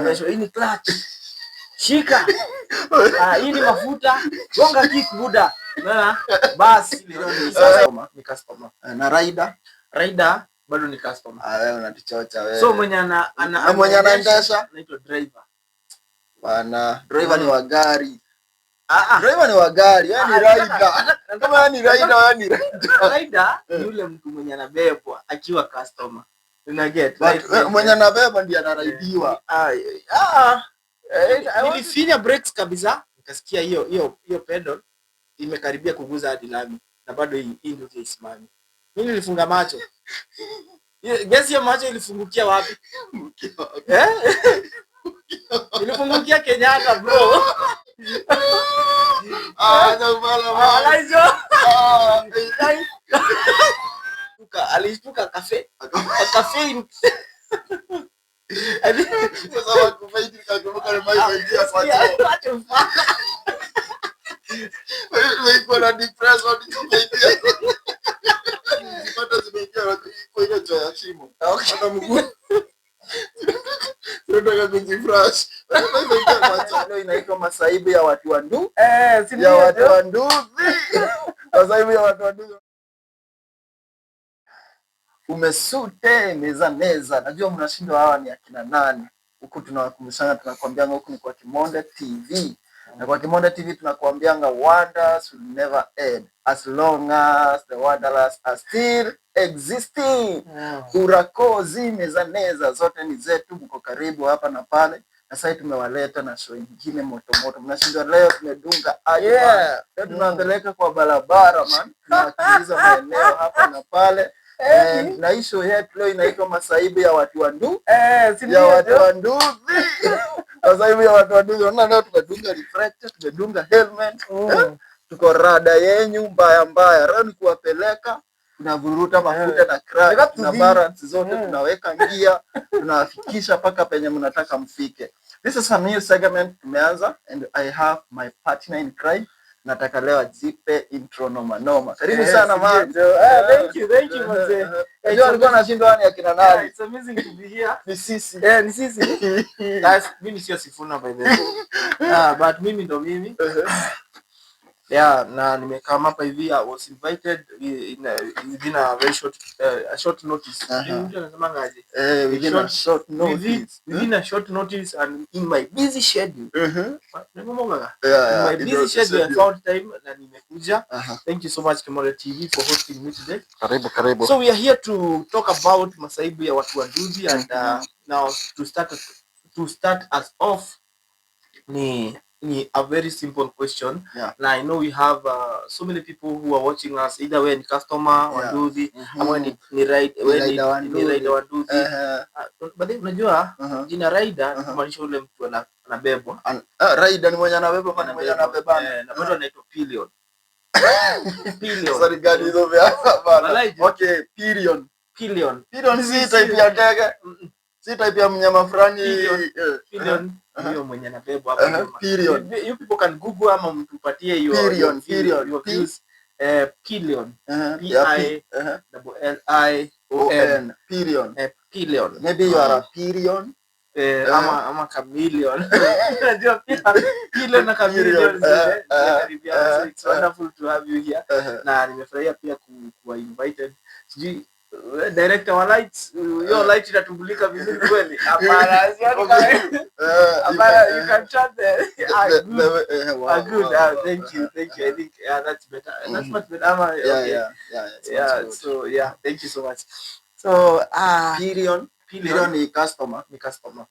unaonyeshwa hii ni clutch. Shika. Hii ni mafuta. Gonga kick buda. Unaona? Basi sasa ni customer. Na rider bado ni customer. Wewe unatichocha wewe. So mwenye anaendesha anaitwa driver. Bana, driver ni wa gari. Driver ni wa gari, yani rider. Kama yani rider, yani rider ni yule mtu mwenye anabebwa akiwa customer. Una get? Mwenye anabeba ndiye anaraidiwa. Nilifinya brakes kabisa, nikasikia hiyo pedal imekaribia kuguza hadi lami na bado hii ndio isimami. Mimi nilifunga macho. Guess hiyo macho ilifungukia wapi? Ilifungukia Kenyatta bro. Alishtuka kafe. Sasa wakufaidi kakumbuka na mai idea pato. Wewe na depression idea. Sipata zimeingia kwa ile cha shimo. Hata mguu. Tunataka kujifresh. Leo inaitwa masaibu ya watu wa ndu. Ya watu wa nduzi. Masaibu ya watu wa nduzi. Umesute meza. Najua mnashindwa hawa ni akina nani. Huku tunawakumbushana, tunakwambianga huku ni kwa Kimonde TV. Na kwa Kimonde TV tunakwambianga wonders will never end as long as the wanderers are still existing. Urakozi meza zote ni zetu, mko karibu hapa na pale. Na sasa tumewaleta na show nyingine moto. Mnashindwa leo tumedunga leo tunapeleka kwa barabara man. Tunakiliza maeneo hapa na pale. Na hii show yetu leo inaitwa masaibu ya watu wa ndu. Ya watu wa nduzi. Masaibu ya watu wa nduzi. Unaona leo tumedunga reflector, tumedunga helmet. Tuko rada yenyu mbaya. Leo ni kuwapeleka, tunavuruta mafuta na crack na balance zote tunaweka ngia, tunafikisha paka penye mnataka mfike. This is a new segment tumeanza and I have my partner in crime. Nataka leo ajipe intro noma. Karibu sana man. Thank you mzee. Leo alikuwa anashindwa ni akina nani. It's amazing to be here. Ni sisi. Ni sisi. Guys, mimi sio Sifuna by the way. But mimi ndo mimi. Na nimekaa hapa hivi. I was invited within a very short notice. Mtu anasema ngaje? Within a short notice. Within a short notice and in my busy schedule. In my busy schedule I found time na nimekuja. Thank you so much Kimonde TV for hosting me today. Karibu. So we are here to talk about masaibu ya watu wa nduzi and now to start us off ni a very simple question. Now I know we have so many people who are watching us, either when customer wa nduzi ama ni rider wa nduzi. But then unajua jina rider kumaanisha ule mtu anabebwa. Rider ni mwenye anabebwa kwa mwenye anabebana. Na bado anaitwa pillion. Sorry gani hizo vya bana. Okay, pillion si type ya ndege. Si type ya mnyama fulani. Pillion ndio mwenye anabebwa hapa. Pillion. You people can Google ama mtupatie hiyo pillion. Pillion. P-I-L-L-I-O-N. Pillion. Maybe you are a pillion. Ama chameleon. Unajua pillion na chameleon. It's wonderful to have you here. Na nimefurahia pia kuwa invited. Sijui director wa lights, your light inatubulika vizuri kweli. Hapana, you can chat there. Good. Thank you. I think that's better. That's much better. So thank you so much. So pillion ni customer.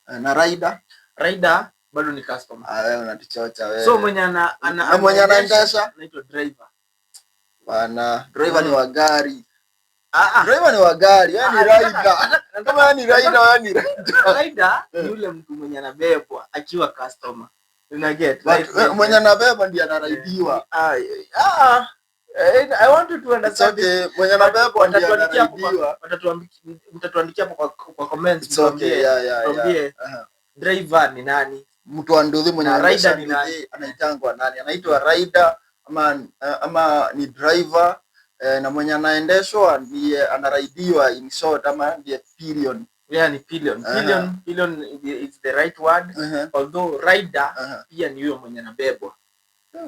Na rider bado ni customer. Wewe unatichocha wewe. So mwenye anaendesha anaitwa driver. Bana, driver ni wa gari. Driver ni wa gari, yani rider. Kama yani rider, rider ni yule mtu mwenye anabebwa akiwa customer. Una get? Mwenye anabeba ndiye anaraidiwa. I want you to understand. Okay, mwenye anabebwa ndiye anaraidiwa. Mtatuandikia kwa comments. Tuambie driver ni nani? Mtu wa nduthi mwenye rider ni nani? Anaitangwa nani? Anaitwa rider ama ni driver. Na mwenye anaendeshwa ndiye anaraidiwa in short ama ndiye pillion. Yeah, ni pillion. Pillion is the right word. Although rider pia ni huyo mwenye anabebwa.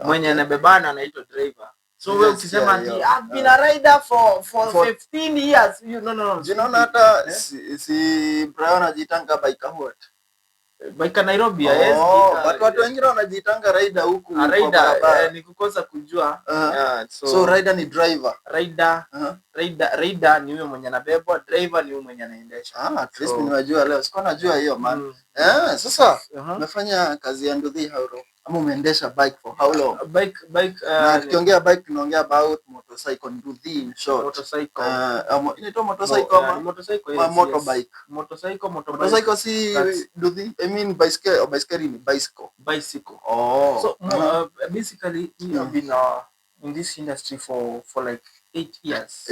Mwenye anabebana anaitwa driver. So wewe ukisema ati I've been a rider for 15 years. No. Unaona hata si Brian anajitanga biker what? Biker Nairobi, yes. Watu wengine wanajitanga rider huku kwa barabara. Ni kukosa kujua. So rider ni driver. Rider ni huyo mwenye anabebwa, driver ni huyo mwenye anaendesha. At least nimejua leo. Sikuwa najua hiyo man. Sasa umefanya kazi ya Nduthi how long? Ama umeendesha bike for how long? Bike tukiongea bike tunaongea about motorcycle Nduthi in short. Motorcycle. Inaitwa motorcycle ama motorcycle, motorbike. Motorcycle si Nduthi. I mean bicycle or bicycle. So basically we have been in this industry for like 8 years.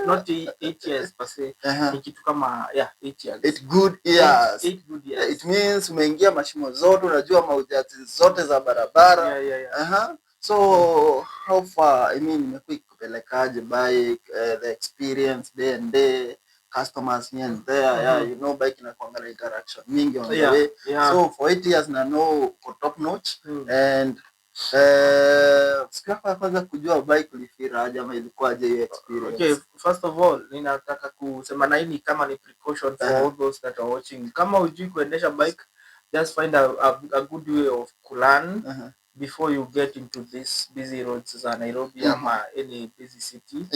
Not 8 years per se. Kitu kama 8 years. 8 good years. 8 good years. It means umeingia mashimo zote, unajua maujazi zote za barabara. So how far, I mean imekuwa kupelekaje bike, the experience day and day, customers here and there, you know bike inakuanga interaction mingi on the way. So for 8 years na know for top notch and sikia kwanza kujua bike ulifira aje ama ilikuwaje hiyo experience? Okay, first of all ninataka kusema na hii kama ni precaution for all those that are watching. Kama hujui kuendesha bike, just find a good way of learn before you get into this busy roads za Nairobi ama any busy city.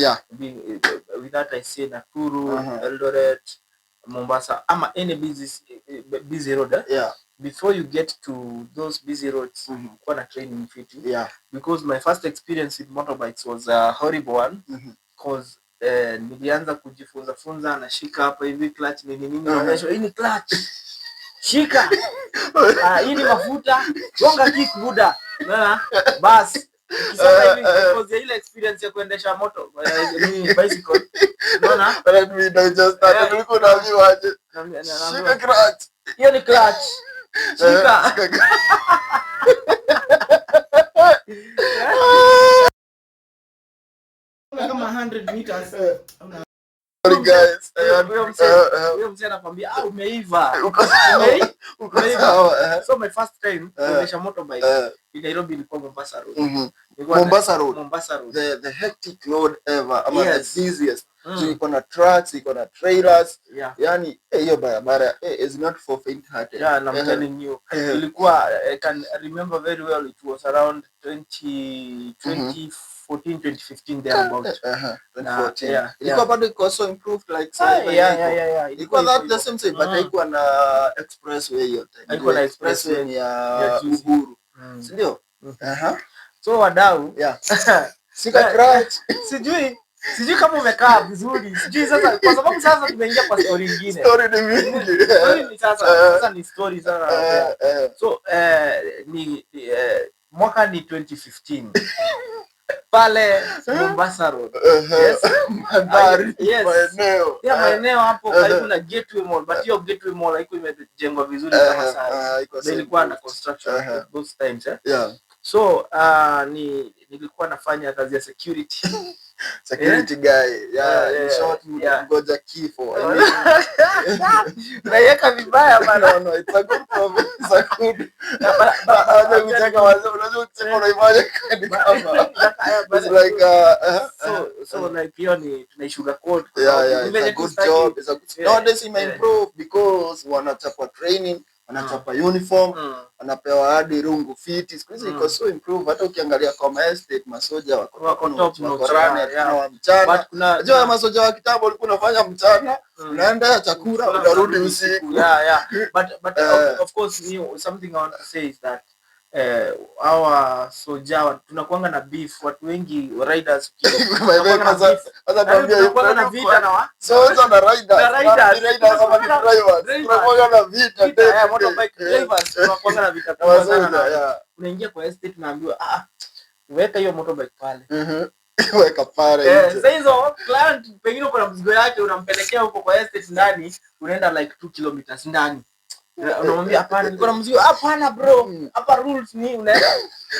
With that I say Nakuru, Eldoret, Mombasa ama any busy road. Before you get to those busy roads, kwa na training fit. Because my first experience with motorbikes was a horrible one. Because nilianza kujifunza na shika hapa hivi clutch nini naonyesha hii ni clutch. Shika. Hii ni mafuta, gonga kick buda. Bas. Sasa hivi because ile experience ya kuendesha bicycle. Unaona? Let me just start. Nilikuwa naambiwa aje. Shika clutch. Hiyo ni clutch. Shika. Kama 100 meters. Sorry guys. Wewe mzee anakuambia umeiva. Umeiva. So my first time kuendesha motorbike in Nairobi ilikuwa Mombasa Road. Mombasa Road. The hectic road ever. Ama the busiest. So iko na trucks, iko na trailers. Yani hiyo barabara is not for faint hearted. Yeah, I'm telling you. Ilikuwa I can remember very well, it was around 2014 2015 there about 2014. Ilikuwa bado iko so improved like ilikuwa that the same thing but haikuwa na expressway hiyo time. Haikuwa na expressway ya Uhuru. Ndio? So wadau sika clutch. Sijui kama umekaa vizuri. Sijui sasa kwa sababu sasa tumeingia kwa story nyingine. Story ni mingi. Story ni sasa ni story sana. So ni mwaka ni 2015. Pale Mombasa Road. Maeneo hapo karibu na Gateway Mall, but hiyo Gateway Mall haiko imejengwa vizuri kama sasa. Ilikuwa na construction those times. So nilikuwa nafanya kazi ya security. Security guy. In short, ngoja kifo. Naiweka vibaya bana. No, it's a good problem. It's a good. Unataka unajua kusema unaifanya kama. It's like so like hiyo ni tunaishuga code. It's a good job. It's a good. Nowadays it may improve because wanachapa training, wanachapa uniform, wanapewa hadi rungu fiti. Squeeze iko so improve. Hata ukiangalia kwa estate masoja wako top notch na mchana. Unajua masoja wa kitambo walikuwa wanafanya mchana, unaenda chakula unarudi usiku. But of course something I want to say is that our soja tunakuanga na beef, watu wengi riders tunakuanga na vita na soja na riders kama ni drivers tunakuanga na vita motorbike drivers tunakuanga na vita kwa sana. Unaingia kwa estate tunaambiwa weka hiyo motorbike pale. Weka pale. Sasa hizo client pengine uko na mzigo yake unampelekea huko kwa estate ndani, unaenda like 2 kilometers ndani. Unamwambia hapana, niko na mzigo. Hapana bro, hapa rules ni unaenda.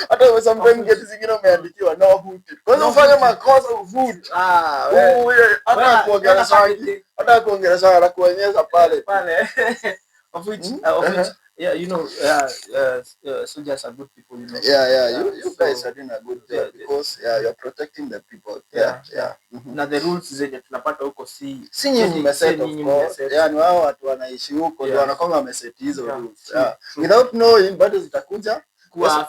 Hata sometimes geti zingine umeandikiwa no hoot. Kwanza ufanye makosa uvoot. Hata kuongelea sana na kuonyesha pale. Of which yeah, you know, soldiers are good people, you know. You guys are doing a good job because you're protecting the people. Na the rules zenye tunapata huko si nyinyi mmeset, of course. Ni wao watu wanaishi huko ndio wanakuwa wameset hizo rules. Without knowing bado zitakuja.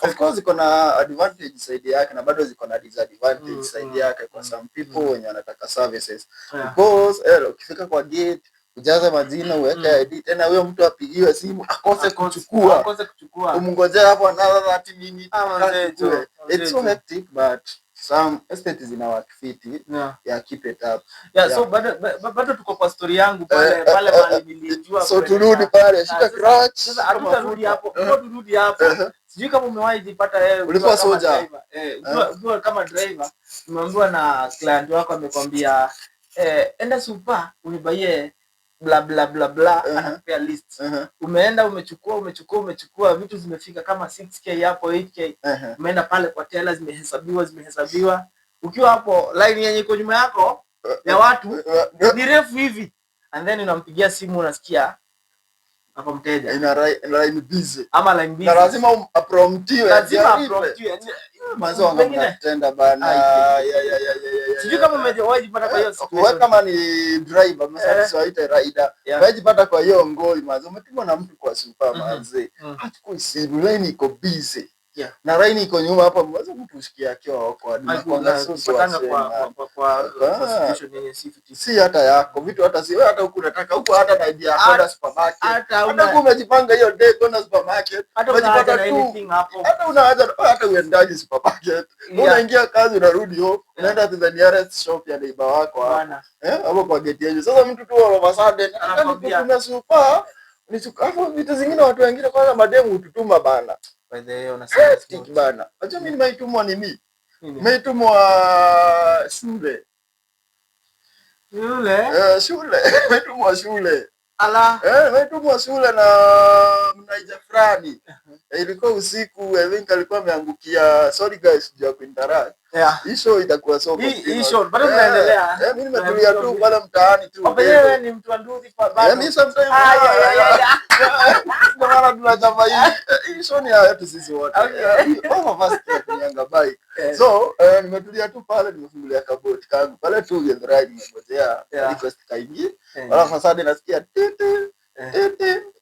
Of course ziko na advantage side yake na bado ziko na disadvantage side yake kwa some people wenye wanataka services. Because ukifika kwa gate ujaze majina uweke ID tena huyo mtu apigiwe simu akose kuchukua umngojea hapo another 30 minutes. It's so hectic, but some estates zina work fit. Keep it up. So bado tuko kwa story yangu pale mali nilijua. So turudi pale shika crutch. Sasa hatutarudi hapo. Turudi hapo. Sijui kama umewahi jipata wewe ulikuwa soldier. Unajua kama driver umeambiwa na client wako amekwambia enda super unibaie bla bla bla bla, anakupea list. Umeenda umechukua vitu zimefika kama 6k hapo 8k. Umeenda pale kwa teller zimehesabiwa. Ukiwa hapo line yenye iko nyuma yako ya watu ni refu hivi, and then unampigia simu unasikia hapa mteja line busy ama line busy, na lazima apromptiwe. Mazo wanatenda bana. Sijui kama umewahi pata kwa hiyo situation. Wewe kama ni driver msafiri waita rider, waje pata kwa hiyo ngoi mazo umetumwa na mtu kwa super manze. Hachukui simu, line iko busy. Na line iko nyuma hapa mwanzo mtu usikia akiwa wako anakwanga kwa situation yenye si hata yako vitu hata si wewe hata huku unataka huko hata na idea kwenda supermarket. Hata umejipanga hiyo day kwenda supermarket. Unajipata tu hata unaanza hata uendaje supermarket. Unaingia kazi unarudi home unaenda to the nearest shop ya neighbor wako hapo kwa gate yenu. Sasa mtu tu wa sudden anakwambia kuna super ni hapo vitu zingine watu wengine kwanza mademu ututuma bana. By the way unasema bana. Acha mimi nimeitumwa nini? Nimeitumwa shule. Nimeitumwa shule. Ala. Nimeitumwa shule na mnaija fulani. Ilikuwa usiku, I think alikuwa ameangukia. Sorry guys, sija kuinteract. Hii show itakuwa soko. Hii show bado tunaendelea. Mimi nimetulia tu pale mtaani tu. Wewe ni mtu anduthi bado. Mimi sometimes ndio maana tunachapa hii show ni yetu sisi wote. Tunyanga bike. So nimetulia tu pale nimefungulia kaboti kangu. Pale tu ride nimengojea request kaingie. Alafu sasa nasikia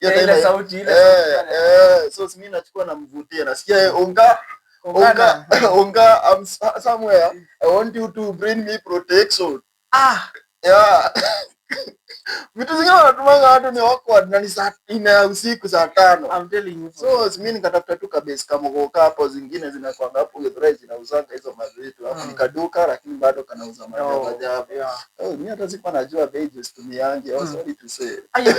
ile sauti ile. So mimi nachukua na mvutie nasikia unga, I'm somewhere. I want you to bring me protection. Vitu zingine wanatumanga watu ni awkward na ni saa 4 usiku saa 5. I'm telling you. So mimi nikatafuta tu kabisa kama goka hapo zingine zinakuanga hapo Githurai zinauzanga hizo mavitu. Hapo nikaduka lakini bado kanauza majabu. Mimi hata sikuwa najua bei just tumiange. Sorry to say. Are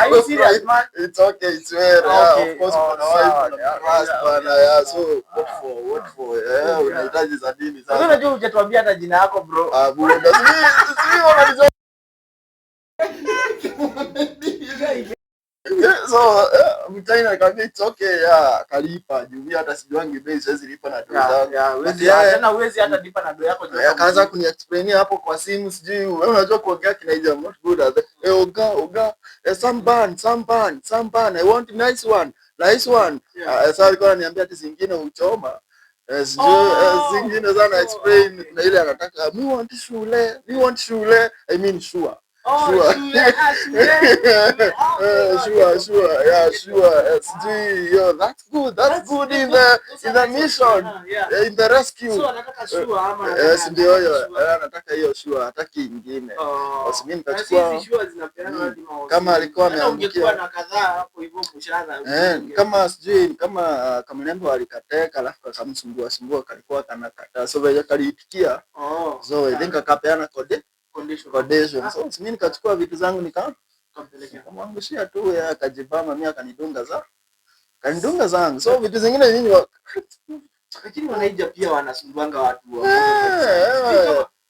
you serious man? It's okay, it's well. Of course kuna wife na trust bana. So what for? Unahitaji za nini sasa? Sasa unajua hujatuambia hata jina yako bro. Bro, sisi wanalizwa. So mtaina nikamwambia it's okay kalipa juu hata sijuangi bei siwezi lipa na dola zangu. Tena huwezi hata lipa na dola yako. Akaanza kuniexplain hapo kwa simu sijui wewe unajua kuongea kinaija not good at oga samban I want nice one. Sasa alikuwa ananiambia ati zingine uchoma. Zingine sana explain na ile anataka we want shule I mean sure. Sure. That's good in the mission, in the rescue. So anataka sure ama ndio hiyo anataka hiyo sure hataki nyingine. Basi mimi nikachukua hizi sure zinapeana hadi maoni. Kama alikuwa ameangukia na kadhaa hapo hivyo mshahara. Kama sijui kama nembo alikateka alafu akamsumbua kalikuwa kanakata so vile kaliitikia. So I think akapeana condition. So mimi nikachukua vitu zangu nikampelekea kamwangushia tu akajibama mimi kanidunga zangu. So vitu zingine nyinyi lakini wanaija pia wanasumbuanga watu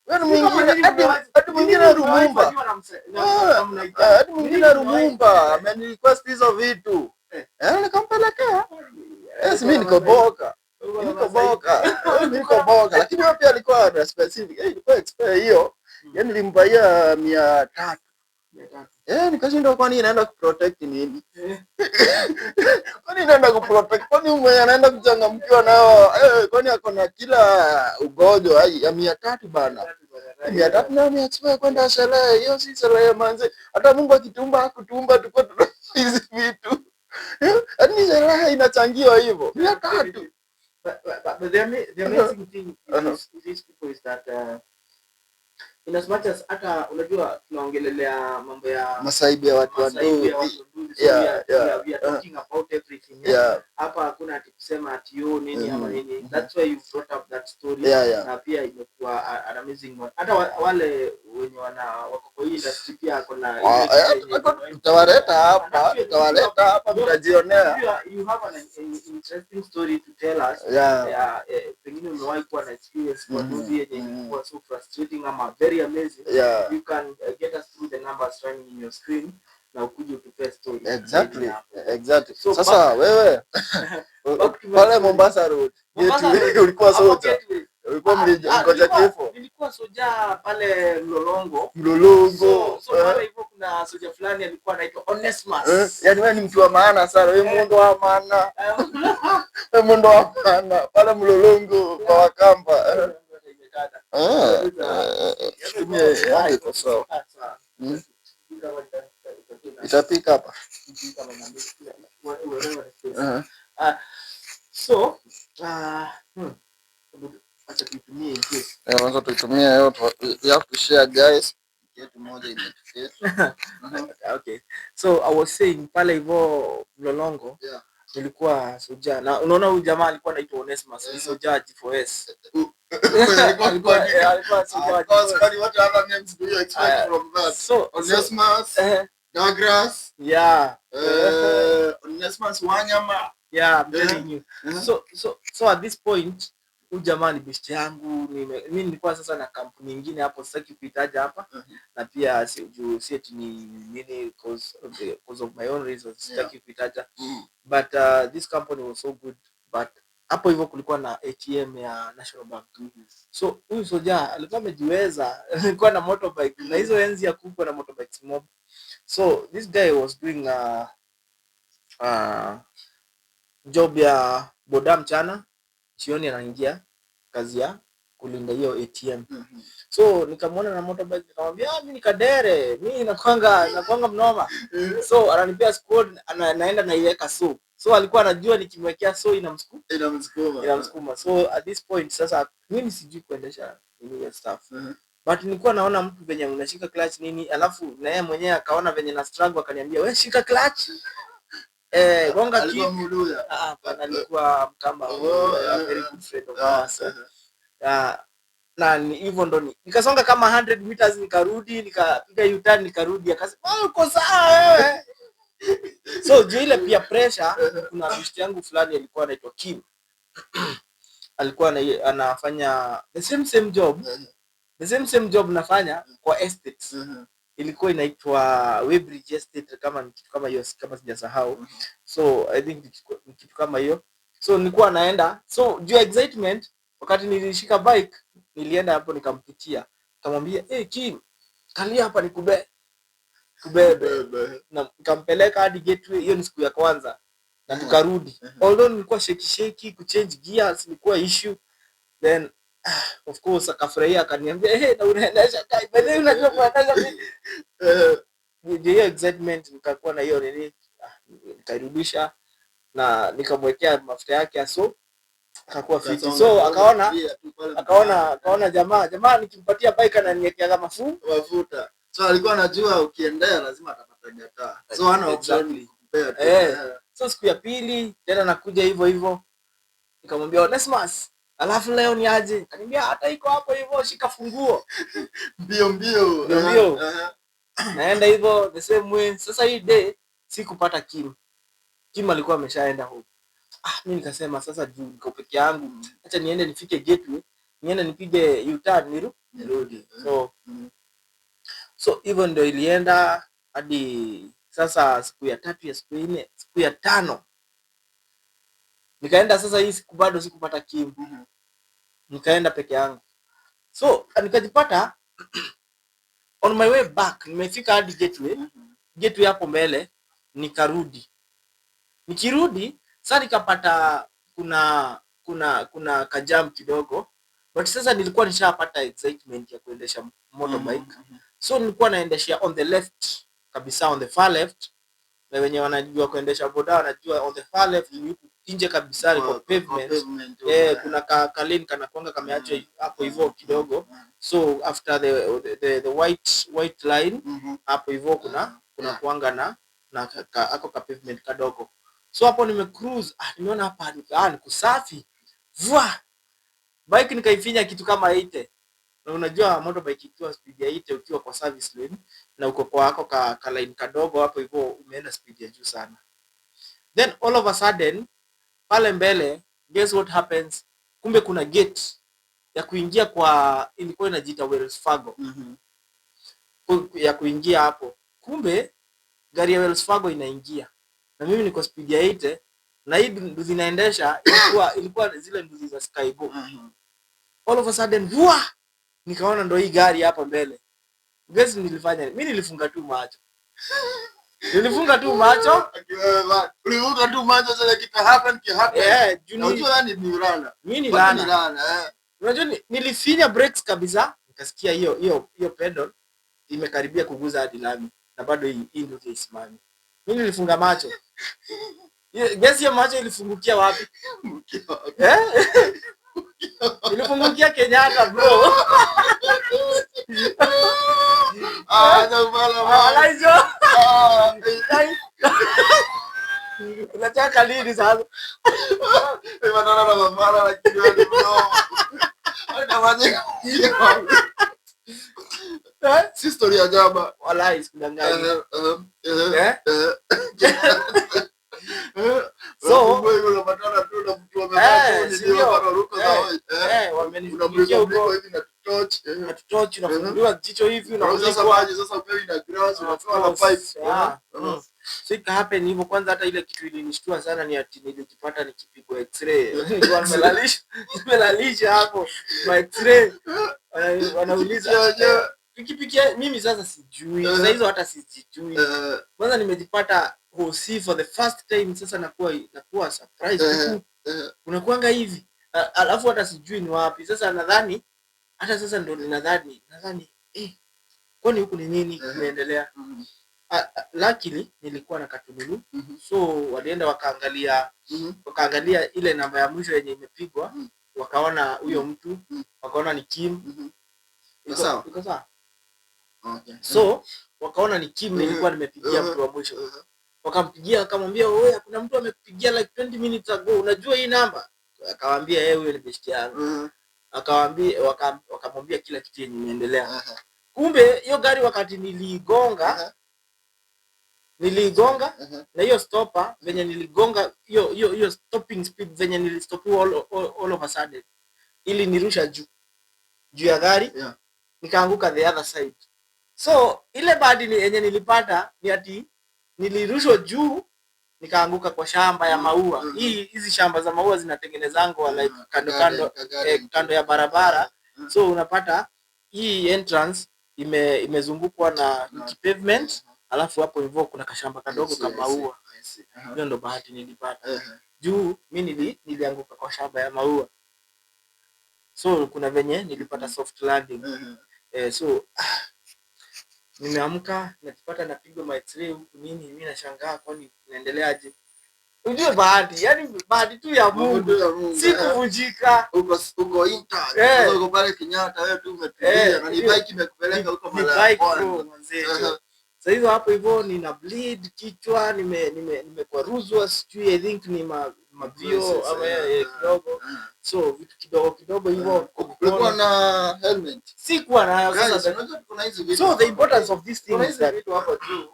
Wewe mwingine hadi mwingine Rumumba. Hadi mwingine Rumumba amenirequest hizo vitu. Nikampelekea. Mimi nikoboka. Lakini wapi pia alikuwa na specific. Ilikuwa expert hiyo. Yaani nilimbaia 300. Nikashindwa kwani inaenda kuprotect nini? Kwani inaenda kuprotect? Kwani mwenye anaenda kuchangamkiwa nao kwani ako na kila ugonjwa ya 300 bana. 300 na miachwe kwenda sherehe. Hiyo si sherehe manze. Hata Mungu akitumba tuko hizi vitu. Hadi sherehe inachangiwa hivyo. 300. But the amazing thing is these people is that in as much as hata unajua tunaongelelea mambo ya masaibu ya watu wadogo, we are talking about everything. Hapa hakuna ati kusema ati nini ama nini. That's why you brought up that story. Na pia imekuwa an amazing one. Hata wale wenye wako kwa hii industry pia kuna tutawaleta hapa mtajionea. You have an interesting story to tell us. Pengine umewahi kuwa na experience kwa movie yenye ilikuwa so frustrating ama very amazing. You can get us through the numbers running in your screen na ukuje utupe story. Exactly. So, sasa wewe pale Mombasa Road ulikuwa soja. Ulikuwa mlingoja kifo. Nilikuwa soja pale Mlolongo. So pale hivyo kuna soja fulani alikuwa anaitwa Onesmus. Yaani wewe ni mtu wa maana sana. Wewe muundo wa maana. Pale Mlolongo kwa Wakamba. Itapika hapa. So Mwanzo tuitumie yote. We have to share guys. Kitu moja imetufikia. Okay. So I was saying pale hivyo Mlolongo. Nilikuwa soja. Na unaona huyu jamaa alikuwa anaitwa Onesmus, ni soja G4S. Alikuwa soja. What other names do you expect from that? So Onesmus, Douglas. Onesmus Wanyama. I'm telling you. So at this point huyu jamaa ni best yangu. Mimi nilikuwa sasa na kampuni nyingine hapo, sitaki kuitaja hapa. Na pia si eti ni nini because of my own reasons sitaki kuitaja. But this company was so good. But hapo hivyo kulikuwa na ATM ya National Bank. So huyu soja alikuwa amejiweza. Alikuwa na motorbike na hizo enzi ya kubwa na motorbikes mob. So this guy was doing job ya boda mchana, jioni anaingia kazi ya kulinda hiyo ATM. So nikamwona na motorbike, nikamwambia mimi ni kadere, mimi nakwanga mnoma. So ananipea squad, naenda naiweka so alikuwa anajua nikimwekea inamsukuma. So at this point sasa mimi sijui kuendesha nini stuff. But nilikuwa naona mtu venye unashika clutch nini, alafu na yeye mwenyewe akaona venye na struggle akaniambia wewe shika clutch. Gonga kick. Alikuwa Mkamba, very good friend of ours. Na hivyo ndo nikasonga kama 100 meters nikarudi, nikapiga U-turn nikarudi, akasema uko sawa wewe. So juu ile pia pressure, kuna best yangu fulani alikuwa anaitwa Kim. Alikuwa anafanya the same job nafanya kwa estates. Ilikuwa inaitwa Weybridge Estate kama hiyo kama sijasahau. So I think kitu kama hiyo. So nilikuwa naenda, so juu excitement wakati nilishika bike nilienda hapo nikampitia. Nikamwambia Kim, kalia hapa nikubebe. Na nikampeleka hadi gateway, hiyo ni siku ya kwanza. Na tukarudi. Although nilikuwa shaky kuchange gears ilikuwa issue. Then of course akafurahia akaniambia na unaendesha kai bali unajua kuendesha mimi. Hiyo excitement nikakuwa na hiyo nini, nikarudisha na nikamwekea mafuta yake so akakuwa fit. So akaona jamaa nikimpatia bike ananiwekea kama mafuta. So alikuwa anajua ukiendea lazima atapata gata. So hana option kupea. So siku ya pili tena nakuja hivyo nikamwambia Onesmus, alafu leo ni aje? Akaniambia hata iko hapo hivyo, shika funguo. Mbio. Naenda hivyo the same way. Sasa hii day sikupata Kim alikuwa ameshaenda huko. Mimi nikasema sasa juu niko peke yangu, acha niende nifike gateway, niende nipige U-turn nirudi. So hivyo ndio ilienda hadi sasa siku ya 3 ya siku 4 siku ya 5 nikaenda. Sasa hii siku bado sikupata Kim, nikaenda peke yangu. So nikajipata on my way back, nimefika hadi gateway hapo mbele, nikarudi. Nikirudi sasa nikapata kuna kajam kidogo, but sasa nilikuwa nishapata excitement ya kuendesha motorbike. So nilikuwa naendeshia on the left kabisa, on the far left. Na wenye wanajua kuendesha boda wanajua on the far left nje kabisa iko pavement. Kuna kalini kana kwanga kameacha hapo hivyo kidogo. So after the white line hapo hivyo kuna kuanga na ako ka pavement kadogo. So hapo nimecruise, nimeona hapa ni kusafi. Vua bike nikaifinya kitu kama 80. Na unajua motorbike ikiwa speed ya 80 ukiwa kwa service lane na uko kwa hako ka line kadogo hapo hivyo umeenda speed ya juu sana. Then all of a sudden pale mbele, guess what happens? Kumbe kuna gate ya kuingia kwa, ilikuwa inajiita Wells Fargo. Ya kuingia hapo. Kumbe gari ya Wells Fargo inaingia. Na mimi niko speed ya 80 na hii nduzi inaendesha ilikuwa zile nduzi za Skygo. All of a sudden nikaona ndo hii gari hapa mbele. Guess nilifanya mimi nilifunga tu macho. Ulifunga tu macho sasa kitu happen. Unajua ni rana. Mimi ni rana. Unajua nilifinya brakes kabisa, nikasikia hiyo pedal imekaribia kuguza hadi lami na bado hii ndio isimami. Mimi nilifunga macho. Guess hiyo macho ilifungukia wapi? Ilifungukia Kenyatta bro. Unataka lini sasa? Si story ya jaba. Wallahi sikudanganya. So unapatana tu na mtu wamenifikia huko hivi na torch unafunguliwa jicho hivi unauliza maji sasa upewi na grass unafunga pipe. Sika happen hivyo. Kwanza hata ile kitu ilinishtua sana ni ati nilijipata nikipigwa x-ray. Nilikuwa nimelalisha hapo ma x-ray. Wanauliza pikipiki mimi sasa sijui. Sasa hizo hata sijui. Kwanza nimejipata hosi for the first time, sasa nakuwa surprise. Unakuanga hivi. Alafu hata sijui ni wapi. Sasa nadhani hata sasa ndo nadhani kwani huku ni nini kinaendelea? Luckily nilikuwa na katululu. So walienda wakaangalia ile namba ya mwisho yenye imepigwa, wakaona huyo mtu, wakaona ni Kim. Iko sawa? Okay. So wakaona ni Kim, nilikuwa nimepigia mtu wa mwisho. Wakampigia akamwambia, "Wewe kuna mtu amekupigia like 20 minutes ago. Unajua hii namba?" Akamwambia, "Huyo ni besti yangu." Wakamwambia kila kitu yenye inaendelea. Kumbe hiyo gari wakati niligonga na hiyo stopper venye niligonga hiyo stopping speed venye nilistop all of a sudden ili nirusha juu ya gari, nikaanguka the other side. So ile badi yenye nilipata ni ati nilirushwa juu nikaanguka kwa shamba ya maua. Hizi shamba za maua zinatengenezangwa like kando ya barabara. So unapata hii entrance imezungukwa na pavement, alafu hapo hivyo kuna kashamba kadogo kama maua. Hiyo ndo bahati nilipata. Juu mimi nilianguka kwa shamba ya maua. So kuna venye nilipata soft landing. So nimeamka najipata napigwa ma x-ray huku nini, mimi nashangaa kwani inaendeleaje. Unajua bahati, yani bahati tu ya Mungu. Si kuvunjika. Uko intact. Uko pale Kenyatta wewe tu umetulia na ni bike imekupeleka huko mara moja. Sasa hizo hapo hivyo nina bleed kichwa, nimekwaruzwa sijui, I think ni mavio ama kidogo. So vitu kidogo hivyo. Kulikuwa na helmet. Sikuwa nayo sasa. Unajua kuna hizo vitu. So the importance of this thing is that hapo tu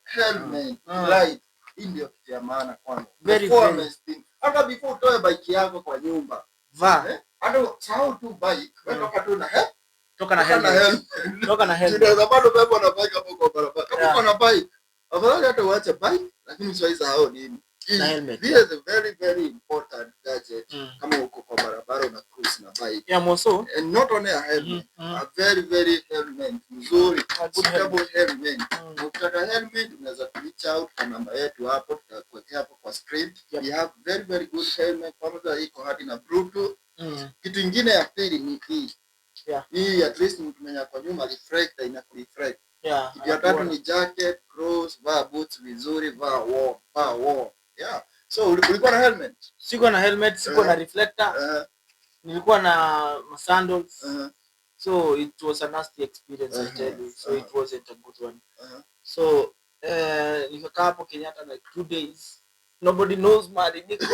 helmet, light, ndio kitu ya maana kwanza. Hata before utoe bike yako kwa nyumba. Hata sahau tu bike, weka tu na Toka na helmet. Toka na helmet. Ndio bado bebo na bike hapo kwa barabara. Kama uko na bike, afadhali hata uache bike lakini usiwasahau nini? Na helmet. This is a very very important gadget. Kama uko kwa barabara una cruise na bike. Yeah, also. And not only a helmet, a very very helmet nzuri, suitable helmet. Ukitaka helmet unaweza reach out kwa namba yetu hapo, tutakuwekea hapo kwa screen. We have very very good helmet, pamoja iko hadi na Bluetooth. Kitu kingine ya pili ni hii. Hii at least mtu mwenye kwa nyuma reflector ina reflect. Kitu ya tatu ni jacket, cross, vaa boots vizuri, vaa warm. So ulikuwa na helmet? Siko na helmet, siko na reflector. Nilikuwa na sandals. So it was a nasty experience, I tell you. So it wasn't a good one. So nikakaa hapo Kenyatta like 2 days. Nobody knows mahali niko.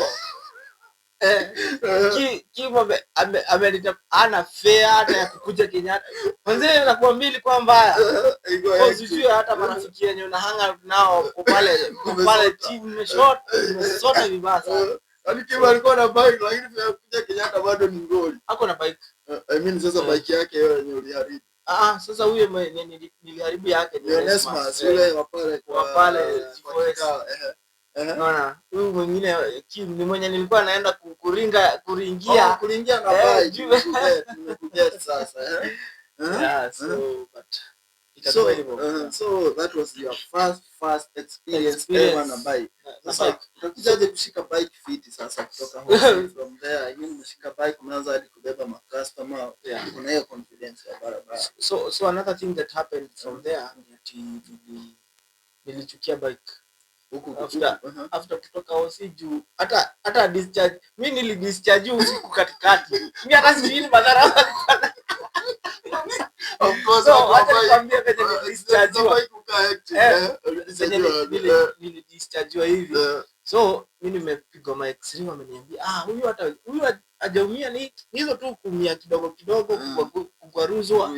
Kimo ana fare hata ya kukuja Kenyatta. Mwanzo nakwambia ilikuwa mbaya. Kwa sijui hata marafiki yenyewe na hanga nao pale chini nimesota vibaya sana. Hadi Kimo alikuwa na bike lakini pia kuja Kenyatta bado ni ngoli. Hako na bike. I mean sasa bike yake yeye yenyewe uliharibu. Sasa huyo niliharibu yake ni Onesmus yule wa pale Naona huyu mwingine ni mwenye nilikuwa naenda kuringia na bike. Nimekuja sasa so that was your first experience ever na bike. Sasa utakujaje kushika bike fit sasa kutoka home from there? I mean kushika bike unaanza hadi kubeba ma customer, kuna hiyo confidence ya barabara. So another thing that happened from there nilichukia bike huko after kutoka Osiju hata discharge mimi nilidischarge usiku katikati mimi hata sijui madhara. Of course kwambia kaje discharge nilidischarge hivi. So mimi nimepigwa ma x-ray wameniambia huyu hajaumia ni hizo tu kumia kidogo kugwaruzwa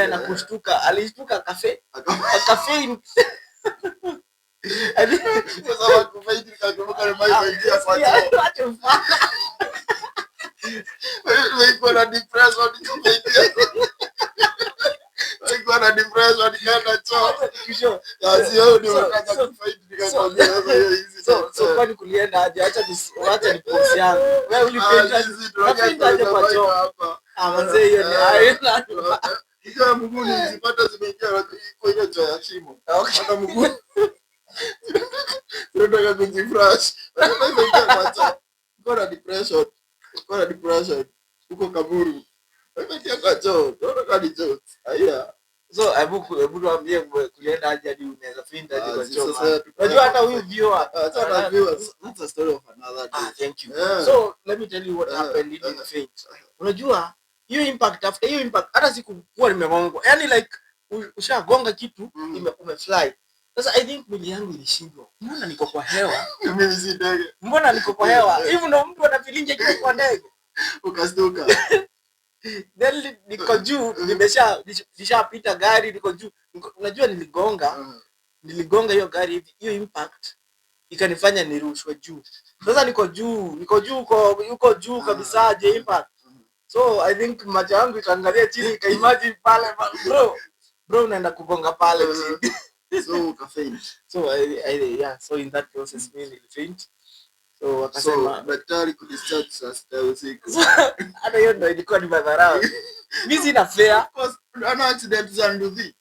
na kushtuka alishtuka cafe sasa kufaidi kakumbuka na bike ya kwa wewe na depression kana cho sio ndio unataka kufaidi nikakwambia hizi so kwani kulienda aje acha ni post yangu wewe ulipenda aje kwa cho hapa mzee hiyo ni aina hiyo mguu nilipata zimeingia kwa hiyo cho ya shimo hata mguu unataka kujifresh kuna depression uko kaburu unatia kacho unataka nicho so hebu tuambie kulienda aje hadi unaweza finda hadi kwa choma. Unajua hata huyu viewer that's a story of another day. Thank you. So let me tell you what happened in the faint. Unajua hiyo impact after hiyo impact hata sikuwa nimegongwa, yani like ushagonga kitu umefly. Sasa I think mwili yangu ilishindwa. Mbona niko kwa hewa? Mimi si ndege. Mbona niko kwa hewa? Hivi ndo mtu anafilinja kitu kwa ndege. Ukastuka. Then niko juu, nishapita gari niko juu. Unajua niligonga hiyo gari hivi. Hiyo impact ikanifanya nirushwe juu. Sasa niko juu kabisa je impact. So I think macho yangu ikaangalia chini ikaimagine pale bro unaenda kugonga pale chini. So kafaint. So in that process mimi nilifaint. So wakasema daktari kudischarge sasa usiku. Hata hiyo ndio ilikuwa ni madharau. Mimi sina fare. Ana accident za nduthi.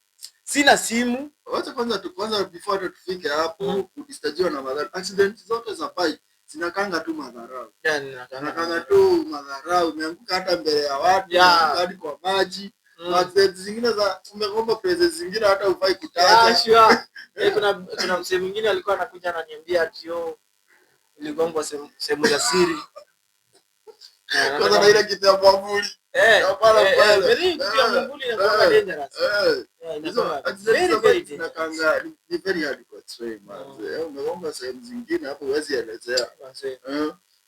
Sina simu. Wacha kwanza before tufike hapo kudischarge na madharau. Accident zote za bike zinakanga tu madharau. Nakanga tu madharau, umeanguka hata mbele ya watu, hadi kwa maji. Accident zingine za umeomba pesa zingine hata ufai kutaja. Kuna msee mwingine alikuwa anakuja ananiambia ati niligongwa sehemu ya siri. Kwanza na ile kitu ya mwavuli. Very mwavuli na kwa dangerous. Very nakanga ni very hard to explain man. Umeomba sehemu zingine hapo huwezi elezea.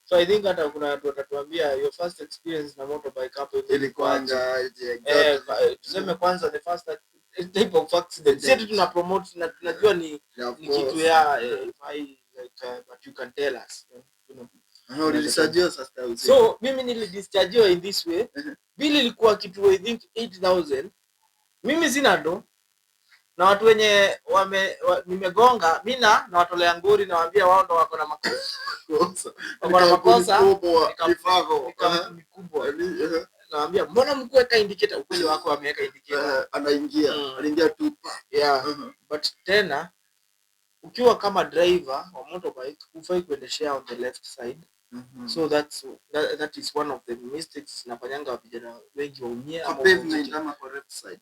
So I think hata kuna watu watatuambia your first experience na motorbike hapo ilikuanga tuseme kwanza the first type of accident. Sisi tuna promote na tunajua ni kitu ya but you can tell us. Ulidischarge sasa. So mimi nilidischarge in this way. Bili ilikuwa kitu I think 8000. Mimi sina do. Na watu wenye nimegonga mimi na watolea nguri na waambia wao ndo wako na makosa. Wako na makosa mikubwa. Naambia mbona mkuweka indicator? Ukweli wako ameweka indicator. Anaingia tu. But tena ukiwa kama driver wa motorbike hufai kuendeshea on the left side. So that is one of the mistakes nafanyanga vijana wengi waumia. Pavement ama kwa left side.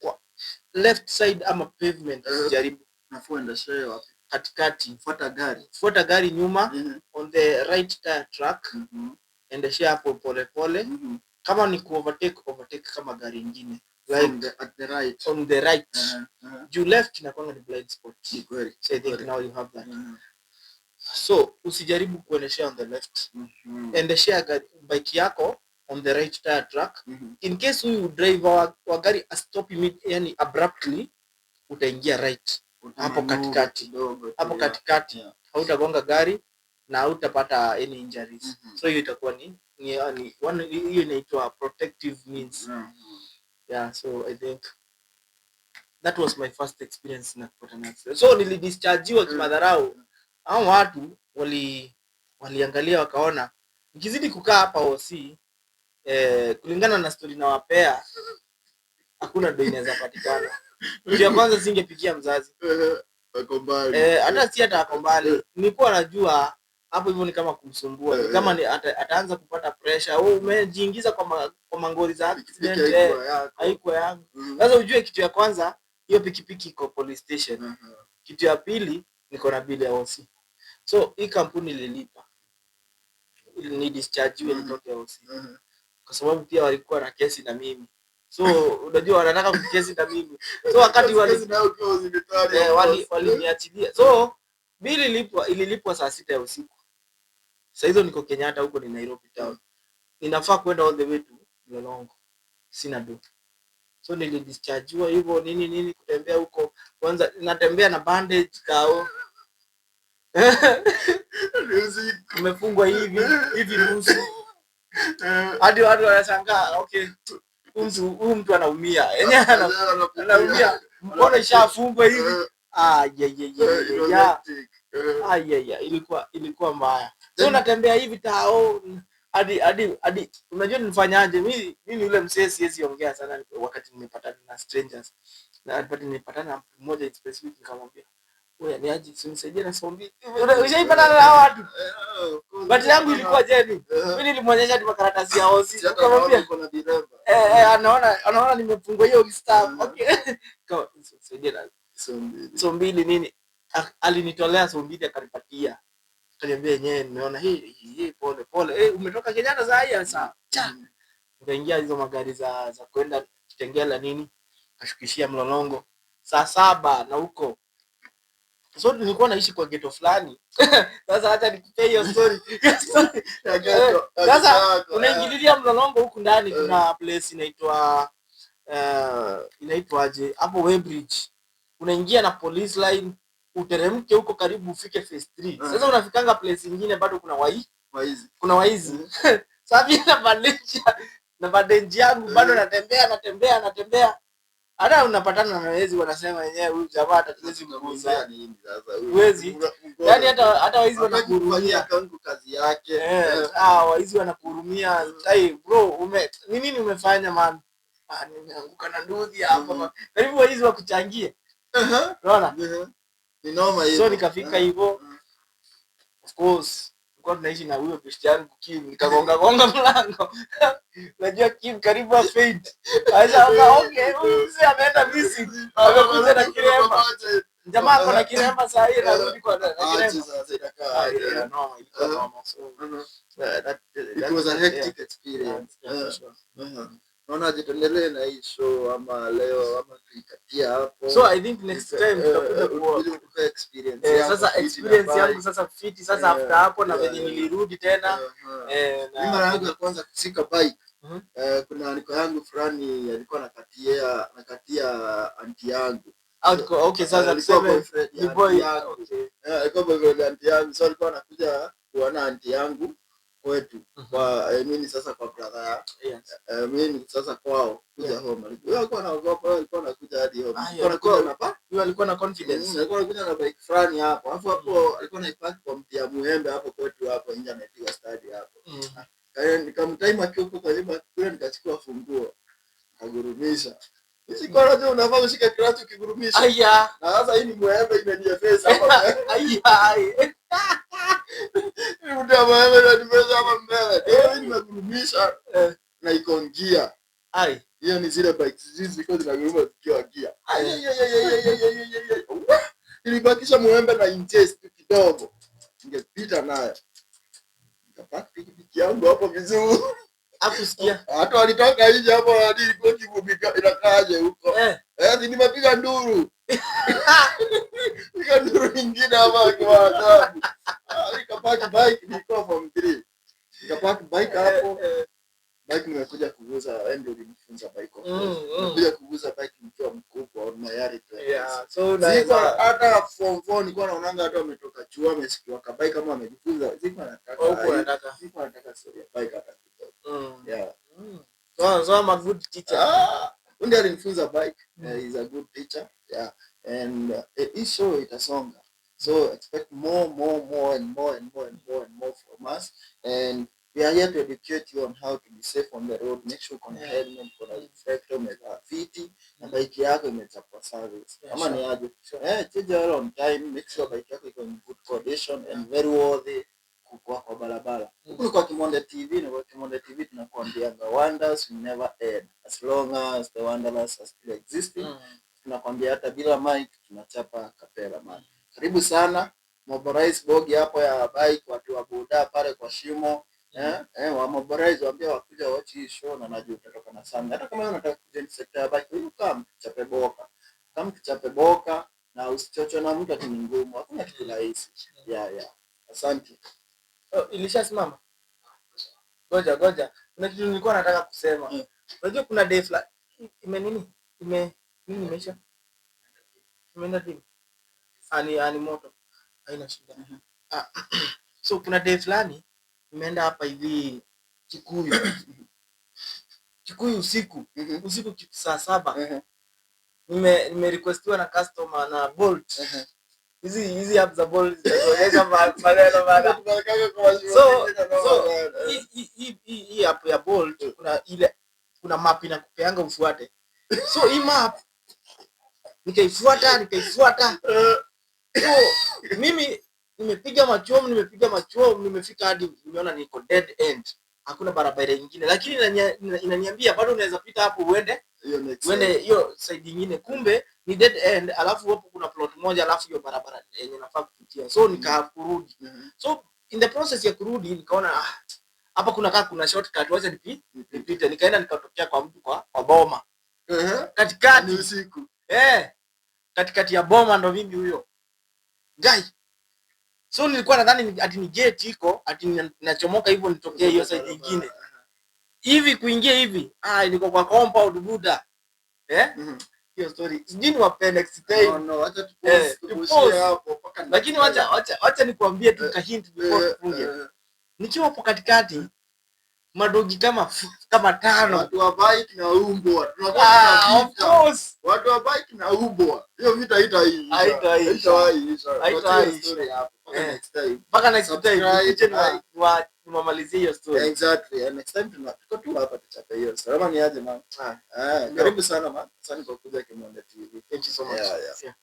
Left side ama pavement jaribu. Nafua endeshea wapi? Katikati. Fuata gari nyuma on the right tire track. Endeshea hapo pole pole. Kama ni overtake kama gari nyingine. Like at the right. On the right. You left inakuwa ni blind spot. So I think now you have that. So usijaribu kuendeshea on the left. Endeshea bike yako on the right tire track. In case you driver wa gari stop yani abruptly, utaingia right hapo katikati. Hapo katikati hautagonga gari na hautapata any injuries. So hiyo itakuwa ni hiyo inaitwa protective means. So I think that was my first experience na kupata accident. So nilidischargiwa kimadharau. Hao watu waliangalia wakaona nikizidi kukaa hapa OC kulingana na story na wapea hakuna do inaweza patikana. Ndio kwanza singepigia mzazi. Hata si ako mbali. Nilikuwa najua hapo hivyo ni kama kumsumbua. Ni kama ataanza kupata pressure. Wewe umejiingiza kwa mangori za accident. Haikuwa yangu. Sasa ujue kitu ya kwanza hiyo pikipiki iko police station. Kitu ya pili niko na bili ya OC. So hii kampuni ililipa. Ni discharge nitoke OC. Kwa sababu pia walikuwa na kesi na mimi. So unajua wanataka kukesi na mimi. So wakati waliniachilia. So bili ililipwa saa 6 ya usiku. Sasa hizo niko Kenyatta huko ni Nairobi town. Ninafaa kwenda all the way to Mlolongo. Sina do. So nilidischargewa hivyo nini kutembea huko. Kwanza natembea na bandage kao. Umefungwa hivi nusu. Hadi watu wanashangaa, okay. Huyu mtu anaumia. Yenyewe anaumia. Mbona ishafungwa hivi? Ilikuwa mbaya. So natembea hivi tao hadi unajua nifanyaje? Mimi yule msee siwezi ongea sana wakati nimepatana na strangers. Na nilipatana na mtu mmoja specific nikamwambia, "Wewe ni aje unisaidie na sombi." Ushaipatana na watu? But yangu ilikuwa jeni. Mimi nilimwonyesha tu makaratasi ya OC. Nikamwambia kuna direba. Anaona nimefungwa hiyo staff. Okay. Nisaidie na sombili nini? Alinitolea sombili akanipatia. Akaniambia yenyewe nimeona hii pole. Umetoka Kenyatta saa hii sasa. Nikaingia hizo magari za kwenda Kitengela nini? Kashukishia Mlolongo. Saa 7 na huko. So nilikuwa naishi kwa ghetto fulani. Sasa acha nikupee hiyo story. Sasa unaingililia Mlolongo huku ndani kuna place inaitwaje hapo Weybridge. Unaingia na police line uteremke huko karibu ufike phase 3. Sasa unafikanga place nyingine bado kuna waizi. Sasa mimi na bandage yangu bado natembea. Hata unapatana na wezi wanasema wenyewe huyu jamaa hatuwezi kuuza nini sasa. Wezi. Yaani hata waizi wanakuhurumia kangu kazi yake. Waizi wanakuhurumia. Hey bro, nini umefanya man? Nimeanguka na nduthi hapa. Karibu waizi wakuchangie. Unaona? Ni noma hiyo. So nikafika hivyo. Of course, kwa tunaishi na huyo besti yangu Kim, nikagonga mlango. Unajua Kim karibu afade. Aisha okay, huyu mzee ameenda missing. Amekuja na kiremba. Jamaa ako na kiremba saa hii anarudi kwa kiremba. Sasa itakaa. Noma. So it was a hectic experience. Naona jitendelee na hii show ama leo ama tuikatia hapo. So I think next time tutakuja kwa experience. Sasa experience yangu sasa fiti sasa after hapo na venye nilirudi tena mimi mara yangu ya kwanza kushika bike. Kuna niko yangu fulani alikuwa nakatia aunti yangu. Okay, sasa tuseme ni boy. Alikuwa boyfriend aunti yangu. So alikuwa anakuja kuona aunti yangu kwetu kwa mimi sasa kwa brother mimi sasa kwao kuja home. Wewe alikuwa anaogopa, alikuwa anakuja hadi home. Alikuwa na confidence. Alikuwa anakuja na bike fulani hapo. Alafu hapo alikuwa anaipaki kwa mti ya muembe hapo kwetu hapo nje amepiga stadi hapo. Nikamtime akiwa huko karibu kule nikachukua funguo. Kagurumisha. Hizi kwa nini unafaa ushike clutch ukigurumisha? Aya. Na sasa hii ni muembe imeniefesa hapa. Aya. Ndio muembe imeniefesa hapa mbele. Ndio nimegurumisha na iko ngia. Ai. Hiyo ni zile bikes hizi ziko zinaguruma zikiwa gia. Ilibakisha muembe na inches kidogo. Ningepita nayo. Nikapaki pikipiki yangu hapo vizuri. Hakusikia. Watu walitoka nje hapo hadi kwa kivubika inakaaje huko. Nimepiga nduru. Piga nduru nyingine hapa kwa sababu. Nikapaki bike niko from 3. Nikapaki bike hapo. Bike nimekuja kuuza ndio nilifunza bike. Nimekuja kuuza bike nikiwa mkubwa on my yard. So hata form 4 nilikuwa naonanga hata ametoka chuo amesikiwa ka bike kama amejifunza. Siko nataka story ya bike hata. So I'm a good teacher. Ndio alinifunza bike. He's a good teacher. And his show itasonga. So expect more and more from us. And we are here to educate you on how to be safe on the road. Make sure kuna helmet, kuna reflector, umevaa fiti na bike yako imechapwa service. Kama ni aje. Check all on time. Make sure bike yako iko in good condition and very worthy kwa barabara. Huko kwa Kimonde TV na kwa Kimonde TV tunakuambia wonders will never end as long as the wanderers are still existing. Tunakwambia hata bila mic tunachapa kapela man. Karibu sana Mobilize Bogi hapo ya bike watu wa boda pale kwa Shimo. Wa Mobilize waambia wakuja watch hii show na najua utatoka na sana. Hata kama unataka kujoin sekta ya bike, you come chape boka. Come chape boka na usichocho na mtu ati ni ngumu. Hakuna kitu rahisi. Asante. Ilishasimama. Goja. Kuna kitu nilikuwa nataka kusema. Unajua kuna day fulani nini imesha? Imeenda dini. Ani moto. Haina shida. So kuna day fulani nimeenda hapa hivi Kikuyu usiku saa 7. Nime requestiwa na customer na Bolt. Hizi app za Bolt zinaonyesha maneno bana. So hii app ya Bolt kuna map inakupeanga ufuate. So hii map nikaifuata. So mimi nimepiga machomo nimefika hadi nimeona niko dead end. Hakuna barabara nyingine lakini inaniambia bado unaweza pita hapo uende hiyo side nyingine, kumbe ni dead end. Alafu hapo kuna plot moja, alafu hiyo barabara yenye nafaa kupitia, so nikakurudi. So in the process ya kurudi nikaona hapa kuna shortcut, wacha nipite. Nikaenda nikatokea kwa mtu kwa boma katikati usiku, katikati ya boma ndo mimi huyo guy. So nilikuwa nadhani ati ni gate iko ati ninachomoka hivyo nitokee hiyo side nyingine hivi, kuingia hivi niko kwa compound buda. Hiyo story sijui ni wape next time. No, acha tupose hapo paka. Lakini wacha nikwambie tu ka hint before tufunge. Nikiwa hapo katikati madogi kama 5 watu wa bike na umbwa. Of course watu wa bike na umbwa. Hiyo vita haita story hapo. Paka next time nimalizie hiyo story. Exactly. And next time tuko tu hapa tuchape hiyo. Salama ni aje man. Karibu sana man. Asante kwa kuja Kimonde TV. Thank you so much. Yeah.